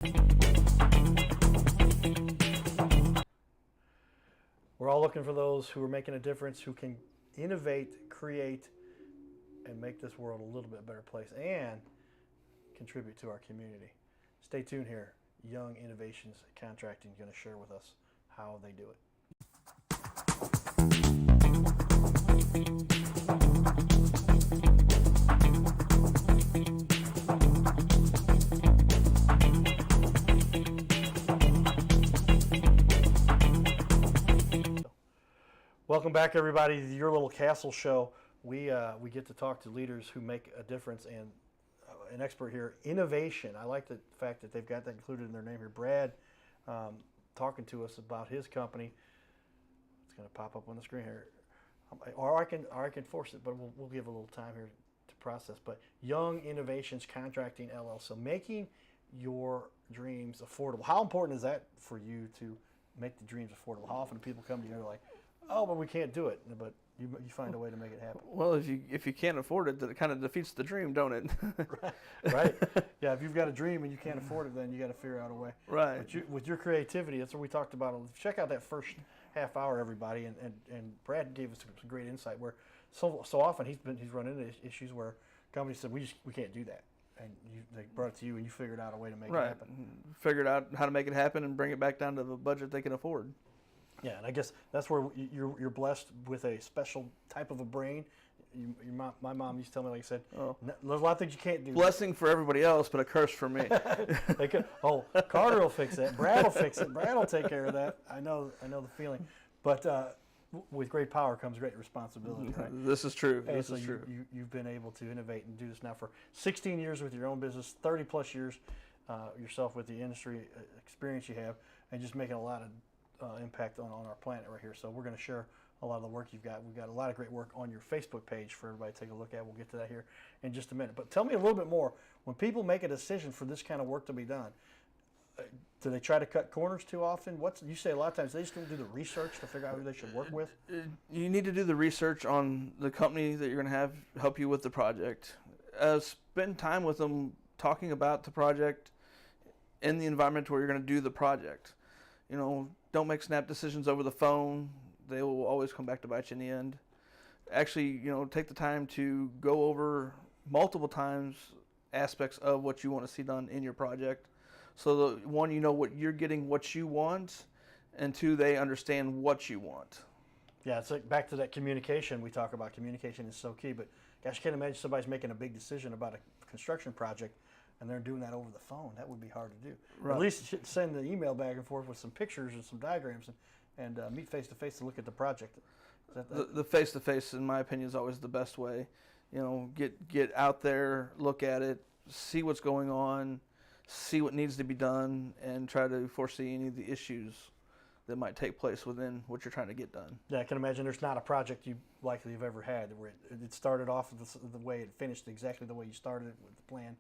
We're all looking for those who are making a difference, who can innovate, create, and make this world a little bit better place and contribute to our community. Stay tuned here. Young Innovations Contracting is going to share with us how they do it. Welcome back, everybody, to your little castle show. We get to talk to leaders who make a difference, and an expert here, innovation. I like the fact that they've got that included in their name here. Brad talking to us about his company. It's going to pop up on the screen here, or I can force it, but we'll give a little time here to process. But Young Innovations Contracting LLC, so making your dreams affordable. How important is that for you to make the dreams affordable? How often do people come to you and they're like, oh, but we can't do it, but you find a way to make it happen. Well, if you can't afford it, then it kind of defeats the dream, don't it? Right. Yeah, if you've got a dream and you can't afford it, then you got to figure out a way. Right. But with your creativity, that's what we talked about. Check out that first half hour, everybody, and Brad gave us some great insight where so often he's run into issues where companies said we can't do that, and they brought it to you and you figured out a way to make it happen. Figured out how to make it happen and bring it back down to the budget they can afford. Yeah, and I guess that's where you're blessed with a special type of a brain. My mom used to tell me, like I said, there's a lot of things you can't do. Blessing for everybody else, but a curse for me. Carter will fix that. Brad will fix it. Brad will take care of that. I know the feeling. But with great power comes great responsibility. Right? This is true. This is true. You've been able to innovate and do this now for 16 years with your own business, 30 plus years yourself with the industry experience you have, and just making a lot of impact on our planet right here. So we're going to share a lot of the work you've got. We've got a lot of great work on your Facebook page for everybody to take a look at. We'll get to that here in just a minute. But tell me a little bit more. When people make a decision for this kind of work to be done, do they try to cut corners too often? You say a lot of times they just don't do the research to figure out who they should work with? You need to do the research on the company that you're going to have help you with the project. Spend time with them talking about the project in the environment where you're going to do the project. Don't make snap decisions over the phone. They will always come back to bite you in the end. Actually, take the time to go over multiple times aspects of what you want to see done in your project. So that one, what you're getting, what you want, and two, they understand what you want. Yeah, it's like back to that communication. We talk about communication is so key, but gosh, I can't imagine somebody's making a big decision about a construction project and they're doing that over the phone. That would be hard to do. Right. At least send the email back and forth with some pictures and some diagrams and meet face-to-face to look at the project. The face-to-face, in my opinion, is always the best way. Get out there, look at it, see what's going on, see what needs to be done, and try to foresee any of the issues that might take place within what you're trying to get done. Yeah, I can imagine there's not a project you likely have ever had where it started off the way it finished exactly the way you started it with the plan.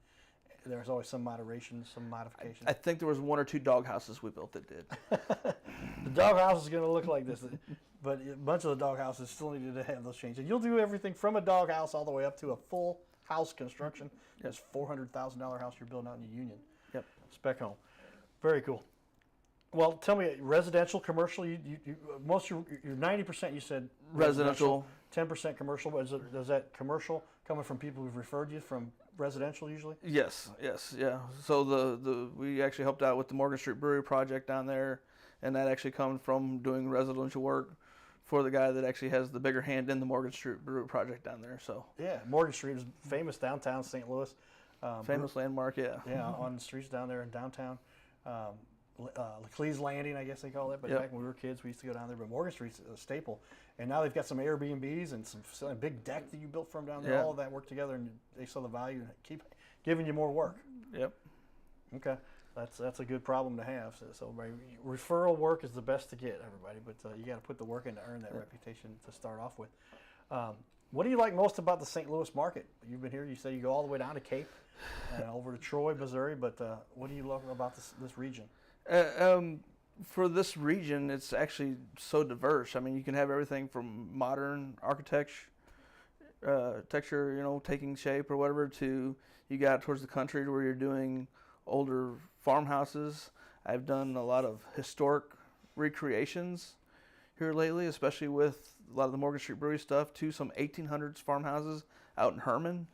There's always some moderation, some modification. I think there was one or two dog houses we built that did. The dog house is going to look like this, but a bunch of the dog houses still needed to have those changes. You'll do everything from a dog house all the way up to a full house construction. Yep. This $400,000 house you're building out in the Union. Yep. Spec home. Very cool. Well, tell me, residential, commercial. Most you're 90%. You said residential. 10% commercial. Is that commercial coming from people who've referred you from residential usually? Yes, yeah. So we actually helped out with the Morgan Street Brewery project down there, and that actually comes from doing residential work for the guy that actually has the bigger hand in the Morgan Street Brewery project down there. So yeah, Morgan Street is famous downtown St. Louis. Famous landmark, yeah. Yeah, on the streets down there in downtown. Leclee's Landing, I guess they call it. But yep. Back when we were kids, we used to go down there. But Morgan Street's a staple. And now they've got some Airbnbs and some big deck that you built from down there. Yeah. All of that work together, and they saw the value and keep giving you more work. Yep. Okay. That's a good problem to have. So referral work is the best to get, everybody. But you got to put the work in to earn that reputation to start off with. What do you like most about the St. Louis market? You've been here. You said you go all the way down to Cape, over to Troy, Missouri. But what do you love about this region? For this region, it's actually so diverse. I mean, you can have everything from modern architecture, taking shape or whatever, to you got towards the country where you're doing older farmhouses. I've done a lot of historic recreations here lately, especially with a lot of the Morgan Street Brewery stuff, to some 1800s farmhouses out in Herman.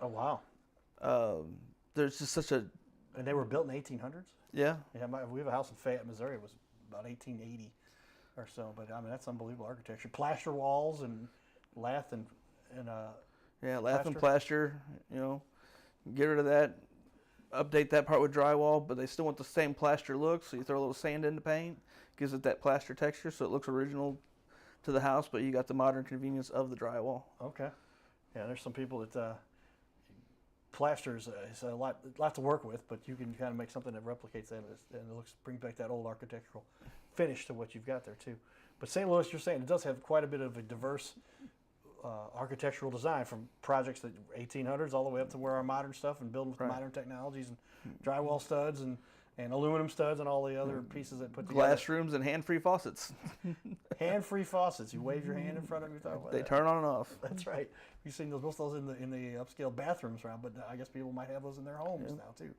Oh, wow. There's just such a... And they were built in the 1800s? Yeah. Yeah, we have a house in Fayette, Missouri. It was about 1880 or so. But, I mean, that's unbelievable architecture. Plaster walls and lath and yeah, lath and plaster, you know. Get rid of that. Update that part with drywall, but they still want the same plaster look, so you throw a little sand in the paint. Gives it that plaster texture, so it looks original to the house, but you got the modern convenience of the drywall. Okay. Yeah, there's some people that plasters is a lot to work with, but you can kind of make something that replicates that, and it brings back that old architectural finish to what you've got there too. But St. Louis, you're saying it does have quite a bit of a diverse architectural design, from projects that 1800s all the way up to where our modern stuff and building with modern technologies and drywall studs and aluminum studs and all the other pieces that put together. Glass rooms and hand-free faucets. Hand-free faucets. You wave your hand in front of them. They turn on and off. That's right. You've seen most of those in the upscale bathrooms around, but I guess people might have those in their homes now too.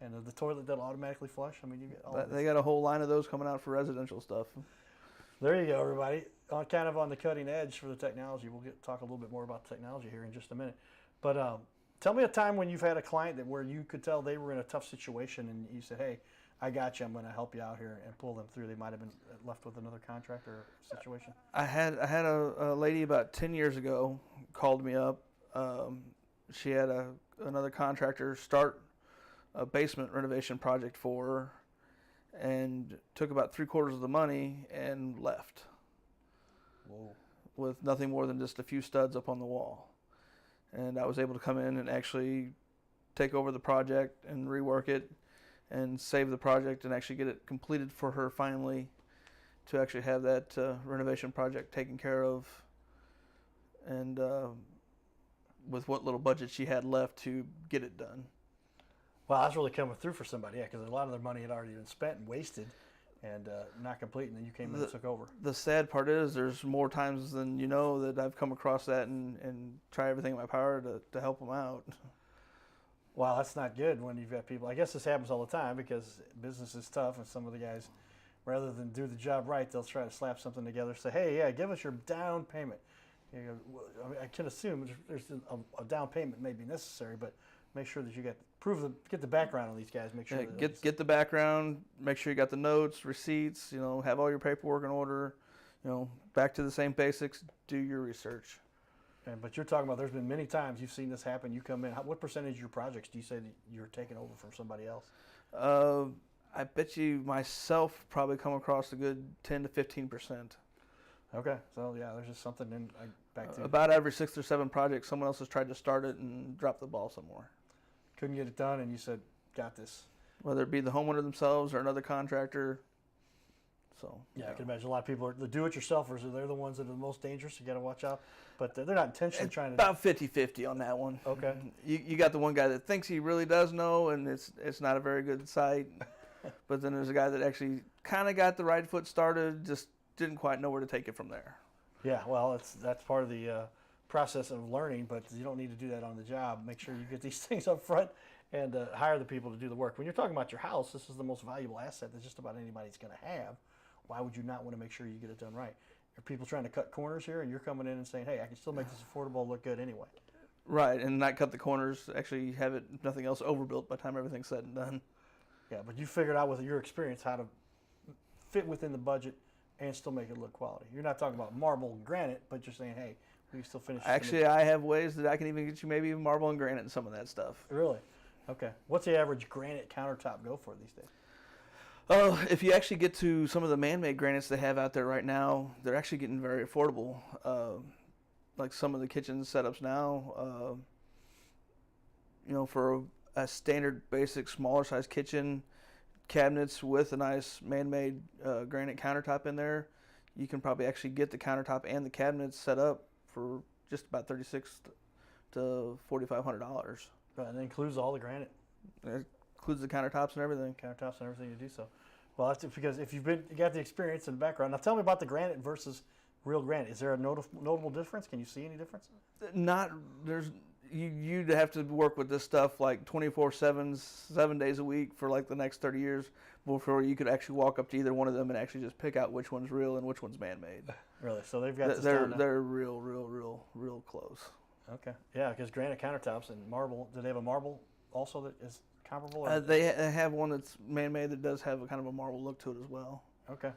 And the toilet that'll automatically flush. I mean, you get all They got a whole line of those coming out for residential stuff. There you go, everybody. Kind of on the cutting edge for the technology. We'll talk a little bit more about technology here in just a minute. But tell me a time when you've had a client where you could tell they were in a tough situation and you said, hey, I got you. I'm going to help you out here and pull them through. They might have been left with another contract or situation. I had a lady about 10 years ago called me up. She had another contractor start a basement renovation project for her, and took about 3/4 of the money and left. Whoa. With nothing more than just a few studs up on the wall. And I was able to come in and actually take over the project and rework it and save the project and actually get it completed for her finally, to actually have that renovation project taken care of, and with what little budget she had left to get it done. Well, that's really coming through for somebody, yeah, because a lot of their money had already been spent and wasted and not complete, and then you came in and took over. The sad part is there's more times than you know that I've come across that and try everything in my power to help them out. Wow, that's not good when you've got people. I guess this happens all the time because business is tough, and some of the guys, rather than do the job right, they'll try to slap something together, say, hey, yeah, give us your down payment. You know, I mean, I can assume there's a down payment may be necessary, but make sure that you get the background on these guys. Make sure get the background. Make sure you got the notes, receipts. You know, have all your paperwork in order. You know, back to the same basics. Do your research. But you're talking about there's been many times you've seen this happen. You come in. What percentage of your projects do you say that you're taking over from somebody else? I bet you myself probably come across a good 10 to 15%. Okay, so yeah, there's just something back to about every 6 or 7 projects, someone else has tried to start it and dropped the ball somewhere. Couldn't get it done, and you said, got this. Whether it be the homeowner themselves or another contractor. So yeah, I can imagine a lot of people the do-it-yourselfers. They're the ones that are the most dangerous. You got to watch out, but they're not intentionally trying to. About 50-50 on that one. Okay. You got the one guy that thinks he really does know, and it's not a very good site. But then there's a guy that actually kind of got the right foot started, just didn't quite know where to take it from there. Yeah, well, that's part of the process of learning, but you don't need to do that on the job. Make sure you get these things up front and hire the people to do the work. When you're talking about your house, this is the most valuable asset that just about anybody's going to have. Why would you not want to make sure you get it done right? Are people trying to cut corners here, and you're coming in and saying, hey, I can still make this affordable, look good anyway? Right, and not cut the corners, actually have it, if nothing else, overbuilt by the time everything's said and done. Yeah, but you figured out with your experience how to fit within the budget and still make it look quality. You're not talking about marble and granite, but you're saying, hey, we can still finish. Actually, I have ways that I can even get you maybe even marble and granite and some of that stuff. Really? Okay. What's the average granite countertop go for these days? If you actually get to some of the man-made granites they have out there right now, they're actually getting very affordable. Like some of the kitchen setups now, for a standard, basic, smaller size kitchen, cabinets with a nice man-made granite countertop in there, you can probably actually get the countertop and the cabinets set up for just about $3,600 to $4,500. And it includes all the granite. It includes the countertops and everything. Countertops and everything to do so. Well, that's because if you got the experience and background. Now, tell me about the granite versus real granite. Is there a notable difference? Can you see any difference? you'd have to work with this stuff like 24/7, 7 days a week for like the next 30 years before you could actually walk up to either one of them and actually just pick out which one's real and which one's man-made. Really? So they've got this They're down they're real close. Okay. Yeah, because granite countertops and marble. Do they have a marble also that is comparable? Or? They have one that's man-made that does have a kind of a marble look to it as well. Okay.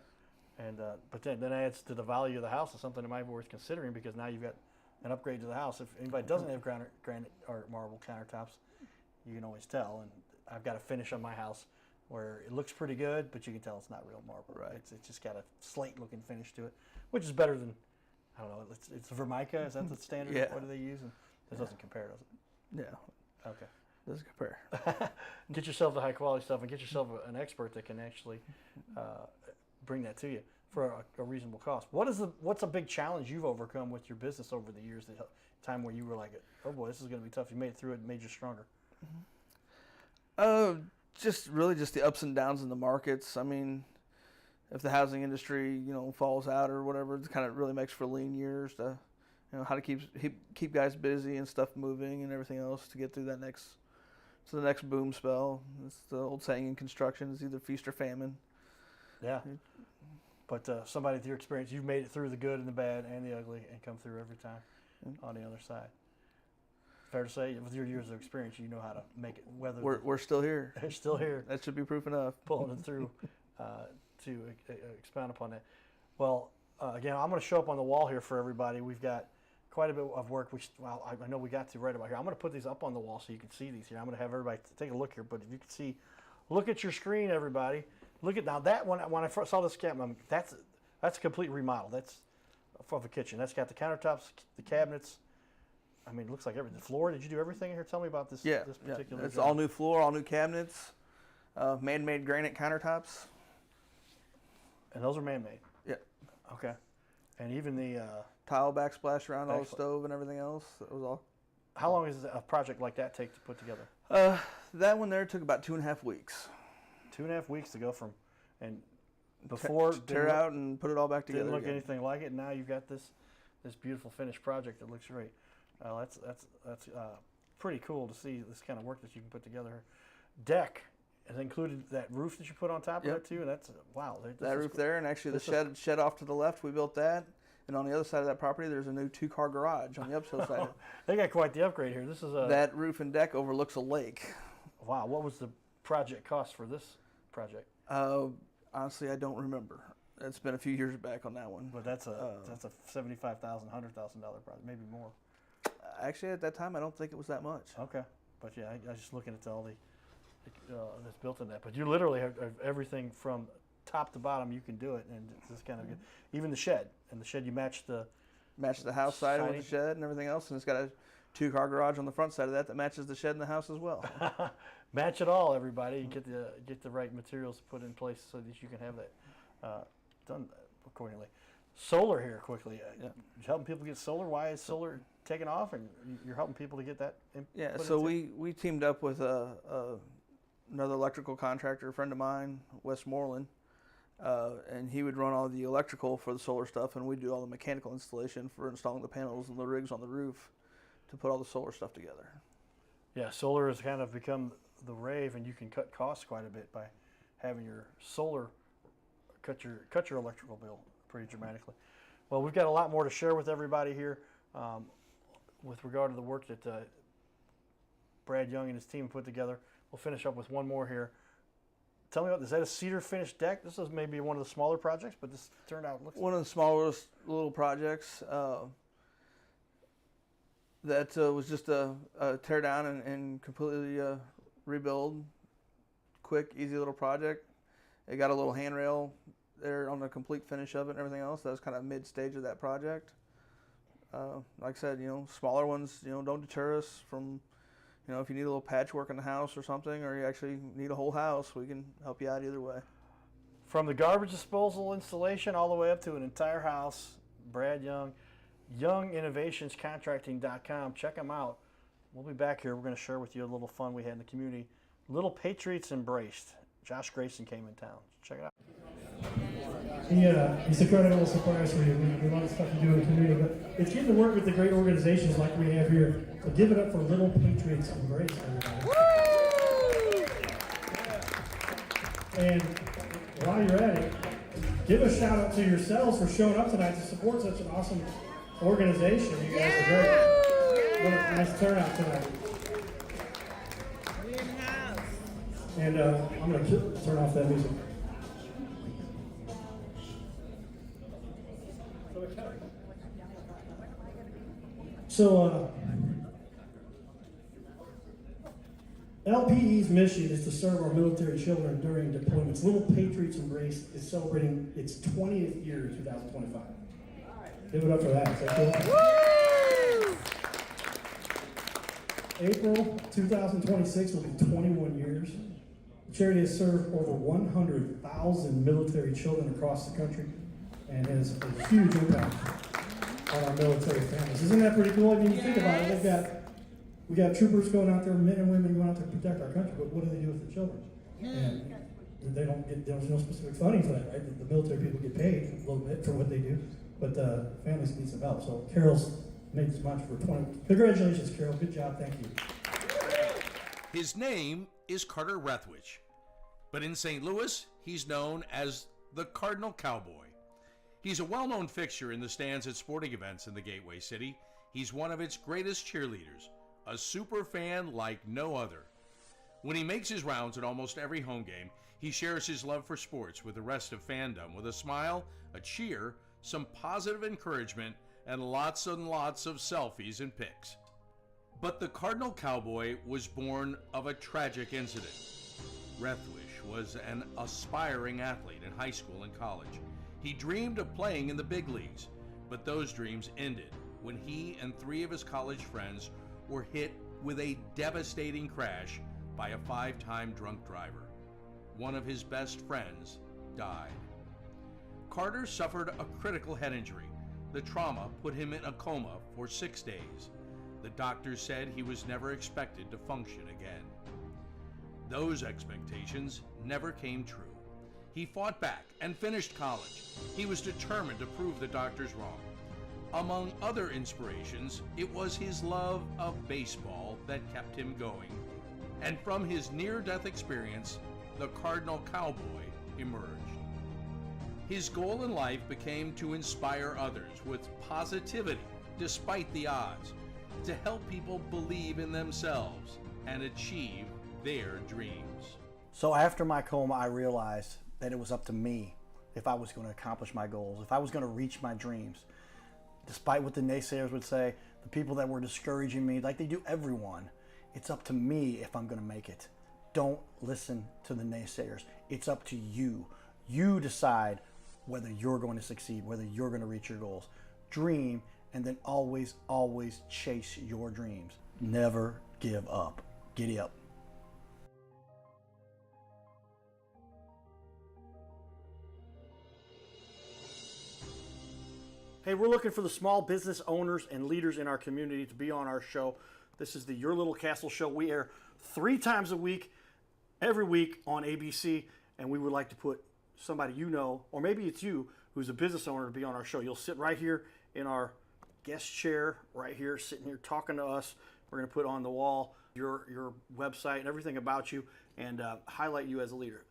And but then adds to the value of the house is something that might be worth considering, because now you've got an upgrade to the house. If anybody doesn't have granite or marble countertops, you can always tell. And I've got a finish on my house where it looks pretty good, but you can tell it's not real marble. Right. It's just got a slate-looking finish to it, which is better than, I don't know, it's Vermica. Is that the standard? Yeah. What do they use? And it doesn't compare, does it? Yeah. Okay. Doesn't compare. Get yourself the high-quality stuff and get yourself an expert that can actually bring that to you for a reasonable cost. What's a big challenge you've overcome with your business over the years? The time where you were like, oh boy, this is going to be tough. You made it through it and made you stronger. Just the ups and downs in the markets. I mean, if the housing industry, falls out or whatever, it kind of really makes for lean years to, how to keep guys busy and stuff moving and everything else to get through the next boom spell. It's the old saying in construction: it's either feast or famine. Yeah. But somebody with your experience, you've made it through the good and the bad and the ugly and come through every time on the other side. Fair to say, with your years of experience, you know how to make it weather. We're still here. They're still here. That should be proof enough. Pulling it through to expound upon that. Well, again, I'm going to show up on the wall here for everybody. We've got quite a bit of work. I know we got to right about here. I'm going to put these up on the wall so you can see these here. I'm going to have everybody take a look here. But if you can see, look at your screen, everybody. Look at now that one. When I first saw this cabinet, that's a complete remodel. That's of a kitchen. That's got the countertops, the cabinets. I mean, it looks like everything. The floor. Did you do everything in here? Tell me about this. Yeah, this particular. It's job. all new floor, all new cabinets, man-made granite countertops. And those are man-made. Yeah. Okay. And even the tile backsplash around all the stove and everything else. That was all. How long does a project like that take to put together? That one there took about 2.5 weeks. 2.5 weeks to go from, and before tear out and put it all back together. Didn't look again. anything like it. And now you've got this beautiful finished project that looks great. That's pretty cool to see this kind of work that you can put together. Deck has included that roof that you put on top of it too. And that's wow. That roof there, and actually the shed off to the left, we built that. And on the other side of that property, there's a new 2-car garage on the uphill side. They got quite the upgrade here. This is that roof and deck overlooks a lake. Wow. What was the project cost for this project? Honestly, I don't remember. It's been a few years back on that one. But that's a $75,000, $100,000 project, maybe more. Actually, at that time, I don't think it was that much. Okay, but yeah, I was just looking at all that's built in that. But you literally have everything from top to bottom. You can do it, and it's kind of good. Even the shed. And the shed, you match the house side with the shed and everything else, and it's got a 2-car garage on the front side of that matches the shed and the house as well. Match it all, everybody. You get the right materials put in place so that you can have that done accordingly. Solar here quickly. You're helping people get solar. Why is solar taking off? And you're helping people to get that. So we teamed up with another electrical contractor, a friend of mine, Westmoreland, and he would run all the electrical for the solar stuff, and we'd do all the mechanical installation for installing the panels and the rigs on the roof to put all the solar stuff together. Yeah, solar has kind of become the rave, and you can cut costs quite a bit by having your solar cut your electrical bill pretty dramatically. Well, we've got a lot more to share with everybody here with regard to the work that Brad Young and his team put together. We'll finish up with one more here. Tell me about this. Is that a cedar finished deck? This is maybe one of the smaller projects, but this turned out one of the smallest little projects. That was just a tear down and completely rebuild. Quick, easy little project. It got a little handrail there on the complete finish of it and everything else. That was kind of mid-stage of that project. Like I said, smaller ones, don't deter us from, if you need a little patchwork in the house or something, or you actually need a whole house, we can help you out either way. From the garbage disposal installation all the way up to an entire house, Brad Young, YoungInnovationsContracting.com. Check them out. We'll be back here. We're going to share with you a little fun we had in the community. Little Patriots Embraced. Josh Grayson came in town. Check it out. He's a credible surprise for you. We love the stuff you do in the community, but it's getting to work with the great organizations like we have here. So give it up for Little Patriots Embrace, everybody. Woo! And while you're at it, give a shout out to yourselves for showing up tonight to support such an awesome organization. You guys are great. What a nice turnout tonight. And I'm going to turn off that music. So, LPE's mission is to serve our military children during deployments. Little Patriots Embrace is celebrating its 20th year in 2025. Give it up for that. Is that cool? April 2026 will be 21 years. The charity has served over 100,000 military children across the country and has a huge impact on our military families. Isn't that pretty cool? I mean, you think about it, we got troopers going out there, men and women going out there to protect our country, but what do they do with the children? And there's no specific funding for that, right? The military people get paid a little bit for what they do, but families need some help. So Carol's made this much for 20. Congratulations, Carol. Good job. Thank you. His name is Carter Rethwich, but in St. Louis, he's known as the Cardinal Cowboy. He's a well-known fixture in the stands at sporting events in the Gateway City. He's one of its greatest cheerleaders, a super fan like no other. When he makes his rounds at almost every home game, he shares his love for sports with the rest of fandom with a smile, a cheer, some positive encouragement, and lots and lots of selfies and pics. But the Cardinal Cowboy was born of a tragic incident. Rethwich was an aspiring athlete in high school and college. He dreamed of playing in the big leagues, but those dreams ended when he and 3 of his college friends were hit with a devastating crash by a 5-time drunk driver. One of his best friends died. Carter suffered a critical head injury. The trauma put him in a coma for 6 days. The doctors said he was never expected to function again. Those expectations never came true. He fought back and finished college. He was determined to prove the doctors wrong. Among other inspirations, it was his love of baseball that kept him going. And from his near-death experience, the Cardinal Cowboy emerged. His goal in life became to inspire others with positivity despite the odds, to help people believe in themselves and achieve their dreams. So after my coma, I realized that it was up to me if I was going to accomplish my goals, if I was going to reach my dreams. Despite what the naysayers would say, the people that were discouraging me, like they do everyone, it's up to me if I'm going to make it. Don't listen to the naysayers. It's up to you. You decide whether you're going to succeed, whether you're going to reach your goals. Dream, and then always, always chase your dreams. Never give up. Giddy up. Hey, we're looking for the small business owners and leaders in our community to be on our show. This is the Your Little Castle Show. We air 3 times a week, every week on ABC, and we would like to put somebody you know, or maybe it's you, who's a business owner to be on our show. You'll sit right here in our guest chair, right here, sitting here talking to us. We're going to put on the wall your website and everything about you and highlight you as a leader.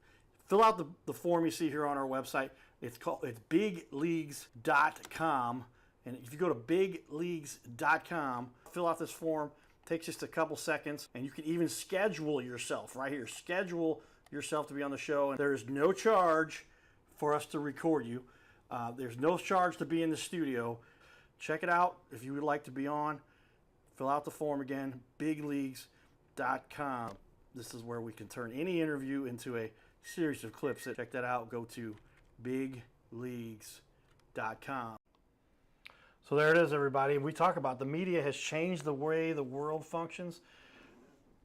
Fill out the form you see here on our website. It's bigleagues.com, and if you go to bigleagues.com, fill out this form. It takes just a couple seconds, and you can even schedule yourself right here. Schedule yourself to be on the show, and there is no charge for us to record you. There's no charge to be in the studio. Check it out if you would like to be on. Fill out the form again, bigleagues.com. This is where we can turn any interview into a series of clips. Check that out. Go to bigleagues.com. So there it is, everybody. We talk about the media has changed the way the world functions.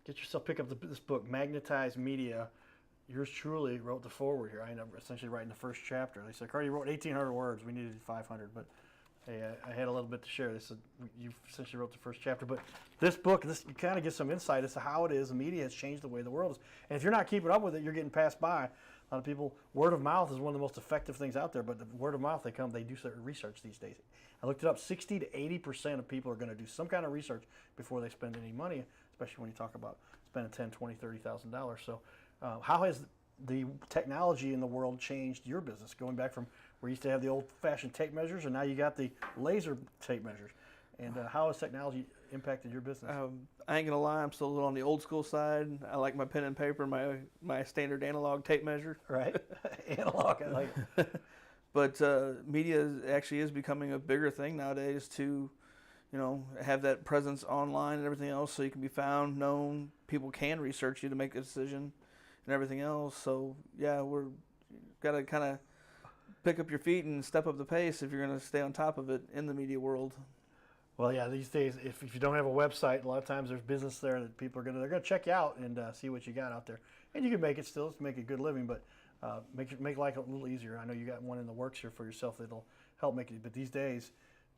Get yourself, pick up this book, Magnetized Media. Yours truly wrote the foreword here. I ended up essentially writing the first chapter. They said, Carter, you wrote 1,800 words. We needed 500, but hey, I had a little bit to share. They said, you essentially wrote the first chapter. But this book, you kind of get some insight as to how it is. The media has changed the way the world is. And if you're not keeping up with it, you're getting passed by A lot of people, word of mouth is one of the most effective things out there, but the word of mouth, they do certain research these days. I looked it up, 60 to 80% of people are going to do some kind of research before they spend any money, especially when you talk about spending $10,000, $20,000, $30,000. So how has the technology in the world changed your business, going back from where you used to have the old-fashioned tape measures and now you got the laser tape measures? And how has technology impacted your business? I ain't gonna lie, I'm still a little on the old school side. I like my pen and paper, my standard analog tape measure. Right, analog. I like it. But media actually is becoming a bigger thing nowadays to, have that presence online and everything else, so you can be found, known. People can research you to make a decision, and everything else. So yeah, we're got to kind of pick up your feet and step up the pace if you're gonna stay on top of it in the media world. Well, yeah, these days, if you don't have a website, a lot of times there's business there that people they're gonna check you out and see what you got out there, and you can make it still to make a good living, but make life a little easier. I know you got one in the works here for yourself that'll help make it. But these days,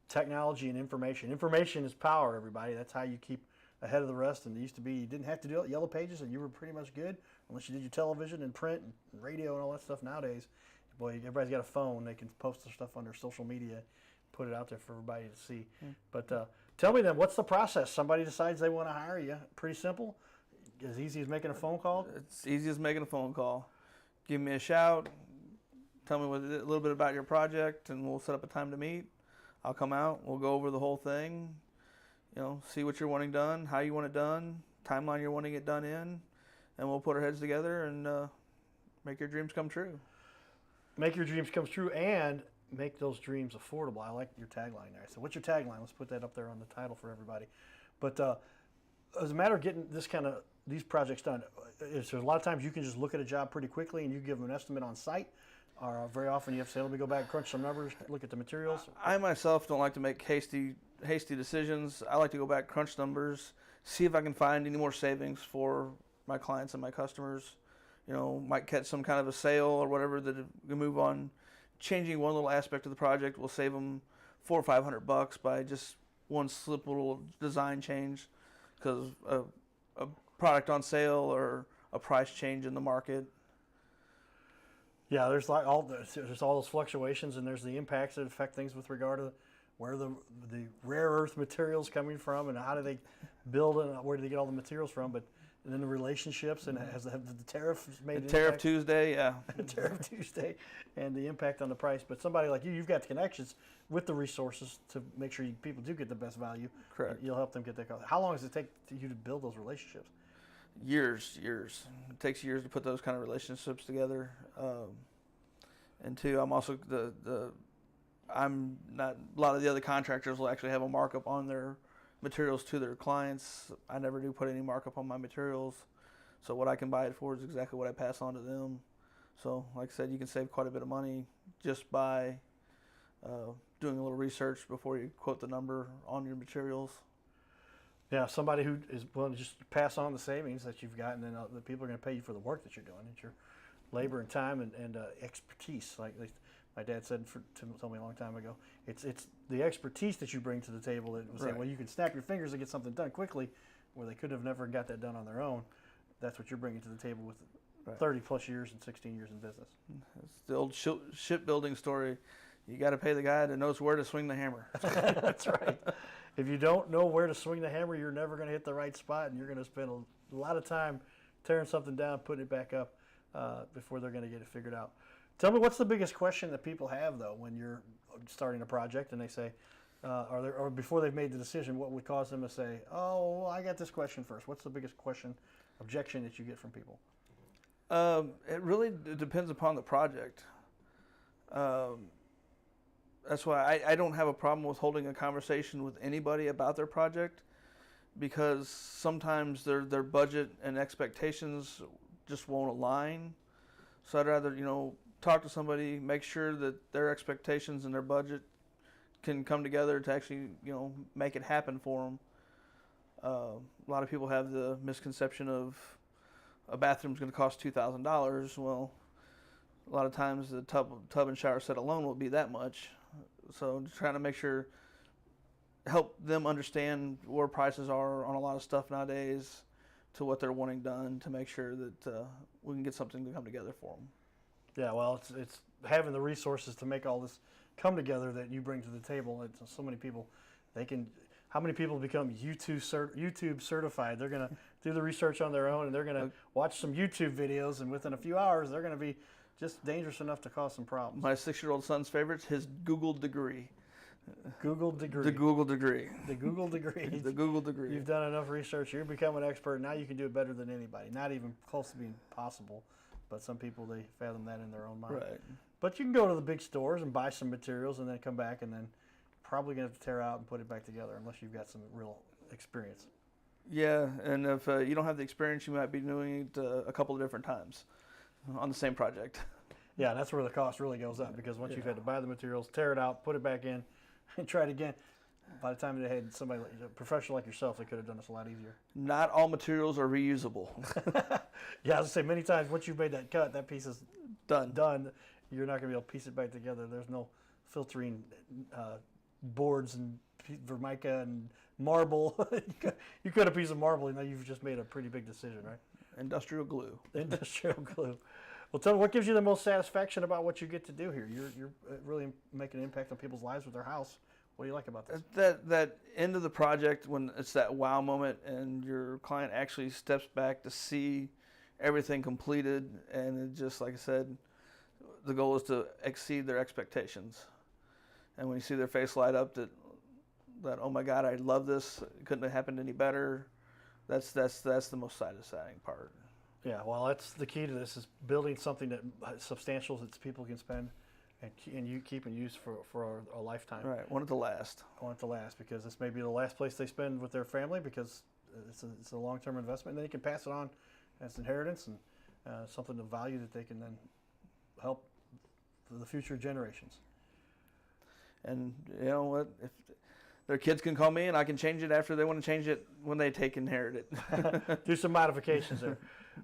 technology and information is power. Everybody, that's how you keep ahead of the rest. And it used to be you didn't have to do it yellow pages, and you were pretty much good unless you did your television and print and radio and all that stuff. Nowadays, boy, everybody's got a phone. They can post their stuff on their social media, put it out there for everybody to see. But tell me then, what's the process? Somebody decides they want to hire you. Pretty simple. As easy as making a phone call? It's easy as making a phone call. Give me a shout. Tell me a little bit about your project, and we'll set up a time to meet. I'll come out. We'll go over the whole thing. See what you're wanting done, how you want it done, timeline you're wanting it done in, and we'll put our heads together and make your dreams come true. Make your dreams come true and make those dreams affordable. I like your tagline there. So what's your tagline? Let's put that up there on the title for everybody. But as a matter of getting these projects done, is there a lot of times you can just look at a job pretty quickly and you give them an estimate on site? Or very often you have to say, let me go back and crunch some numbers, look at the materials? I myself don't like to make hasty decisions. I like to go back, crunch numbers, see if I can find any more savings for my clients and my customers. Might catch some kind of a sale or whatever that we move on. Changing one little aspect of the project will save them $400 or $500 by just one slip little design change, because a product on sale or a price change in the market. Yeah, there's all those fluctuations, and there's the impacts that affect things with regard to where the rare earth materials coming from, and how do they build it, and where do they get all the materials from. But and then the relationships, and have the tariffs made an Tariff impact? Tuesday, yeah. Tariff Tuesday, and the impact on the price. But somebody like you've got the connections with the resources to make sure people do get the best value. Correct. You'll help them get that. How long does it take you to build those relationships? Years. It takes years to put those kind of relationships together. And two, I'm also I'm not. A lot of the other contractors will actually have a markup on their materials to their clients. I never do put any markup on my materials, so what I can buy it for is exactly what I pass on to them. So, like I said, you can save quite a bit of money just by doing a little research before you quote the number on your materials. Yeah, somebody who is willing to just pass on the savings that you've got, and then the people are going to pay you for the work that you're doing. It's your labor and time and expertise. Like my dad said, told me a long time ago, it's the expertise that you bring to the table that was saying, well, you can snap your fingers and get something done quickly, where they could have never got that done on their own. That's what you're bringing to the table with 30 plus years and 16 years in business. It's the old shipbuilding story. You got to pay the guy that knows where to swing the hammer. That's right. If you don't know where to swing the hammer, you're never going to hit the right spot, and you're going to spend a lot of time tearing something down, putting it back up before they're going to get it figured out. Tell me, what's the biggest question that people have, though, when you're starting a project and they say, or before they've made the decision, what would cause them to say, oh, well, I got this question first? What's the biggest objection that you get from people? It really depends upon the project. That's why I don't have a problem with holding a conversation with anybody about their project, because sometimes their budget and expectations just won't align. So I'd rather, talk to somebody, make sure that their expectations and their budget can come together to actually, make it happen for them. A lot of people have the misconception of a bathroom's going to cost $2,000. Well, a lot of times the tub and shower set alone will be that much. So just trying to make sure, help them understand where prices are on a lot of stuff nowadays to what they're wanting done, to make sure that we can get something to come together for them. Yeah, well, it's having the resources to make all this come together that you bring to the table. It's so many people, they can. How many people become YouTube certified? They're gonna do the research on their own, and they're gonna watch some YouTube videos, and within a few hours, they're gonna be just dangerous enough to cause some problems. My 6-year-old son's favorite, his Google degree. Google degree. The Google degree. The Google degree. The Google degree. You've done enough research. You've become an expert. Now you can do it better than anybody. Not even close to being possible. But some people, they fathom that in their own mind. Right. But you can go to the big stores and buy some materials and then come back and then probably going to have to tear out and put it back together unless you've got some real experience. Yeah, and if you don't have the experience, you might be doing it a couple of different times on the same project. Yeah, that's where the cost really goes up, because once you've had to buy the materials, tear it out, put it back in, and try it again, by the time they had somebody, a professional like yourself, they could have done this a lot easier. Not all materials are reusable. Yeah, I was going to say, many times once you've made that cut, that piece is Done. You're not going to be able to piece it back together. There's no filtering boards and vermica and marble. You cut a piece of marble, and now you've just made a pretty big decision, right? Industrial glue. Industrial glue. Well, tell me, what gives you the most satisfaction about what you get to do here? You're really making an impact on people's lives with their house. What do you like about this? That end of the project, when it's that wow moment and your client actually steps back to see everything completed, and it just, like I said, the goal is to exceed their expectations. And when you see their face light up that oh my God, I love this, it couldn't have happened any better, that's the most satisfying part. Yeah, well, that's the key to this, is building something that substantial that people can spend and you keep and use for a lifetime. Right, want it to last. I want it to last, because this may be the last place they spend with their family, because it's a long-term investment, and then you can pass it on as inheritance and something of value that they can then help for the future generations. And you know what? If their kids can call me, and I can change it after they want to change it when they inherit it. Do some modifications there.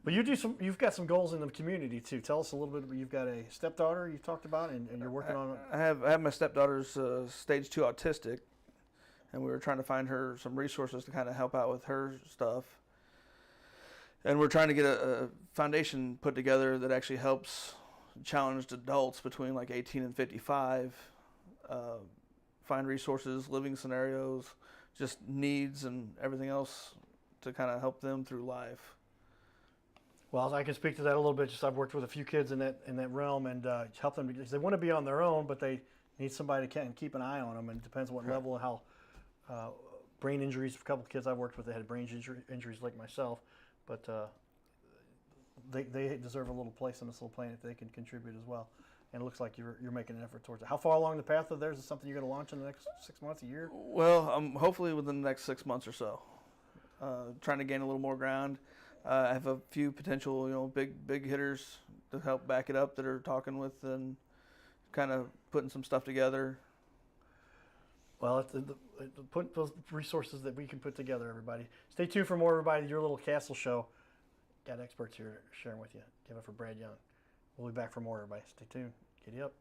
But you've got some goals in the community too. Tell us a little bit. You've got a stepdaughter you've talked about, and you're working on it. I have my stepdaughter's stage 2 autistic, and we were trying to find her some resources to kind of help out with her stuff. And we're trying to get a foundation put together that actually helps challenged adults between like 18 and 55 find resources, living scenarios, just needs and everything else to kind of help them through life. Well, I can speak to that a little bit. Just I've worked with a few kids in that realm, and help them, because they want to be on their own, but they need somebody to keep an eye on them. And it depends on what level and how brain injuries. A couple of kids I've worked with, they had brain injuries like myself, but they deserve a little place on this little planet. They can contribute as well. And it looks like you're making an effort towards it. How far along the path of theirs is something you're going to launch in the next 6 months, a year? Well, hopefully within the next 6 months or so. Trying to gain a little more ground. I have a few potential, big hitters to help back it up that are talking with and kind of putting some stuff together. Well, put those resources that we can put together, everybody. Stay tuned for more, everybody. Your Little Castle Show. Got experts here sharing with you. Give it for Brad Young. We'll be back for more, everybody. Stay tuned. Giddy up.